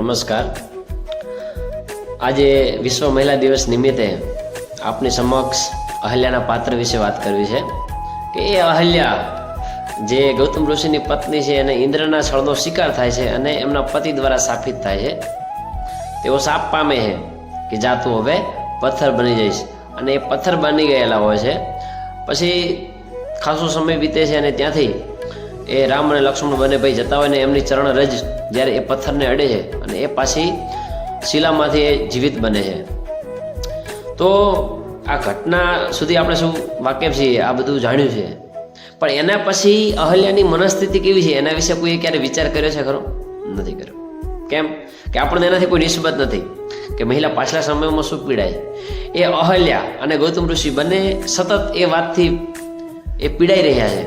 નમસ્કાર. આજે વિશ્વ મહિલા દિવસ નિમિત્તે આપની સમક્ષ અહલ્યાના પાત્ર વિશે વાત કરવી છે કે એ અહલ્યા જે ગૌતમ ઋષિની પત્ની છે અને ઇન્દ્રના છળનો શિકાર થાય છે અને એમના પતિ દ્વારા શાપિત થાય છે. તેઓ શાપ પામે છે કે જા તું હવે પથ્થર બની જઈશ, અને એ પથ્થર બની ગયેલા હોય છે. પછી ખાસો સમય વીતે છે અને ત્યાંથી એ રામ અને લક્ષ્મણ બંને ભાઈ જતા હોય ને એમની ચરણ રજ જ્યારે એ પથ્થરને અડે છે અને એ પાછી શિલામાંથી એ જીવિત બને છે. તો આ ઘટના સુધી આપણે શું વાકેફ છીએ, આ બધું જાણ્યું છે, પણ એના પછી અહલ્યાની મનસ્થિતિ કેવી છે એના વિશે કોઈ ક્યારે વિચાર કર્યો છે ખરો? નથી કર્યો. કેમ કે આપણને એનાથી કોઈ નિસ્બત નથી કે મહિલા પાછલા સમયમાં શું પીડાય. એ અહલ્યા અને ગૌતમ ઋષિ બંને સતત એ વાતથી એ પીડાઈ રહ્યા છે.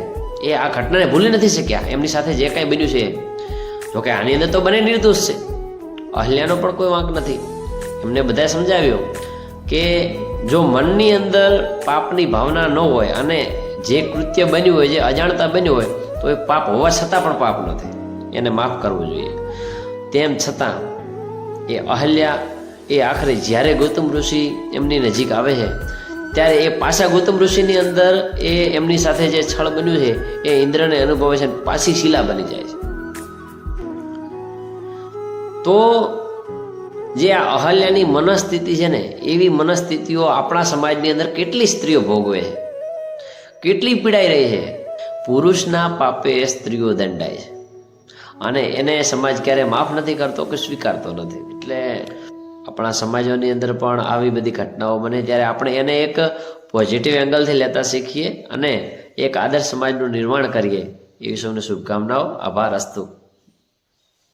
એ આ ઘટનાને ભૂલી નથી શક્યા. એમની સાથે જે કાંઈ બન્યું છે, જોકે આની અંદર તો બંને નિર્દોષ છે, અહલ્યાનો પણ કોઈ વાંક નથી. એમને બધાએ સમજાવ્યો કે જો મનની અંદર પાપની ભાવના ન હોય અને જે કૃત્ય બન્યું હોય, જે અજાણતા બન્યું હોય, તો એ પાપ હોવા છતાં પણ પાપ નથી, એને માફ કરવું જોઈએ. તેમ છતાં એ અહલ્યા એ આખરે જ્યારે ગૌતમ ઋષિ એમની નજીક આવે છે ત્યારે એ પાછા ગૌતમ ઋષિની અંદર એ એમની સાથે જે છળ બન્યું છે એ ઇન્દ્રને અનુભવે છે, પાછી શિલા બની જાય છે. તો જે આ અહલ્યાની મનસ્થિતિ છે ને, એવી મનસ્થિતિઓ આપણા સમાજની અંદર કેટલી સ્ત્રીઓ ભોગવે છે, કેટલી પીડાઈ રહી છે. પુરુષના પાપે સ્ત્રીઓ દંડાય છે અને એને સમાજ ક્યારે માફ નથી કરતો કે સ્વીકારતો નથી. એટલે આપણા સમાજોની અંદર પણ આવી બધી ઘટનાઓ બને ત્યારે આપણે એને એક પોઝિટિવ એંગલથી લેતા શીખીએ અને એક આદર્શ સમાજનું નિર્માણ કરીએ. એવી સૌને શુભકામનાઓ. આભાર. અસ્તુ.